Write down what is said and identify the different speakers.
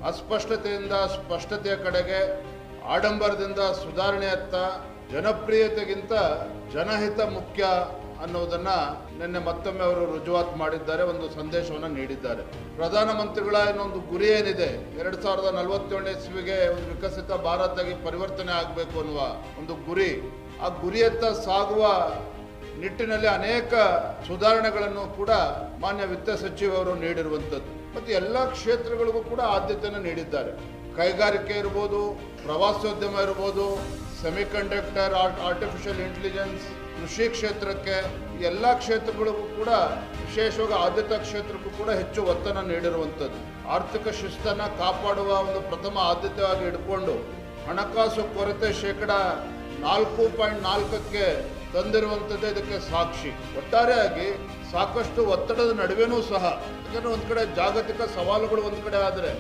Speaker 1: ಅಸ್ಪಷ್ಟತೆಯಿಂದ ಸ್ಪಷ್ಟತೆಯ ಕಡೆಗೆ, ಆಡಂಬರದಿಂದ ಸುಧಾರಣೆಯತ್ತ, ಜನಪ್ರಿಯತೆಗಿಂತ ಜನಹಿತ ಮುಖ್ಯ ಅನ್ನೋದನ್ನ ನಿನ್ನೆ ಮತ್ತೊಮ್ಮೆ ಅವರು ರುಜುವಾತು ಮಾಡಿದ್ದಾರೆ, ಒಂದು ಸಂದೇಶವನ್ನು ನೀಡಿದ್ದಾರೆ. ಪ್ರಧಾನಮಂತ್ರಿಗಳ ಇನ್ನೊಂದು ಗುರಿ ಏನಿದೆ, 2047ನೇ ಇಸ್ವಿಗೆ ಒಂದು ವಿಕಸಿತ ಭಾರತವಾಗಿ ಪರಿವರ್ತನೆ ಆಗಬೇಕು ಅನ್ನುವ ಒಂದು ಗುರಿ, ಆ ಗುರಿಯತ್ತ ಸಾಗುವ ನಿಟ್ಟಿನಲ್ಲಿ ಅನೇಕ ಸುಧಾರಣೆಗಳನ್ನು ಕೂಡ ಮಾನ್ಯ ವಿತ್ತ ಸಚಿವರು ನೀಡಿರುವಂಥದ್ದು. ಮತ್ತು ಎಲ್ಲ ಕ್ಷೇತ್ರಗಳಿಗೂ ಕೂಡ ಆದ್ಯತೆಯನ್ನು ನೀಡಿದ್ದಾರೆ. ಕೈಗಾರಿಕೆ ಇರ್ಬೋದು, ಪ್ರವಾಸೋದ್ಯಮ ಇರ್ಬೋದು, ಸೆಮಿಕಂಡಕ್ಟರ್, ಆರ್ಟಿಫಿಷಿಯಲ್ ಇಂಟೆಲಿಜೆನ್ಸ್, ಕೃಷಿ ಕ್ಷೇತ್ರಕ್ಕೆ, ಎಲ್ಲ ಕ್ಷೇತ್ರಗಳಿಗೂ ಕೂಡ ವಿಶೇಷವಾಗಿ ಆದ್ಯತಾ ಕ್ಷೇತ್ರಕ್ಕೂ ಕೂಡ ಹೆಚ್ಚು ಒತ್ತನ್ನು ನೀಡಿರುವಂಥದ್ದು. ಆರ್ಥಿಕ ಶಿಸ್ತನ್ನು ಕಾಪಾಡುವ ಒಂದು ಪ್ರಥಮ ಆದ್ಯತೆಯಾಗಿ ಇಟ್ಕೊಂಡು ಹಣಕಾಸು ಕೊರತೆ ಶೇಕಡ 4.4ಕ್ಕೆ ತಂದಿರುವಂಥದ್ದು ಇದಕ್ಕೆ ಸಾಕ್ಷಿ. ಒಟ್ಟಾರೆಯಾಗಿ ಸಾಕಷ್ಟು ಒತ್ತಡದ ನಡುವೆನೂ ಸಹ, ಯಾಕಂದರೆ ಒಂದು ಕಡೆ ಜಾಗತಿಕ ಸವಾಲುಗಳು ಒಂದು ಕಡೆ ಆದರೆ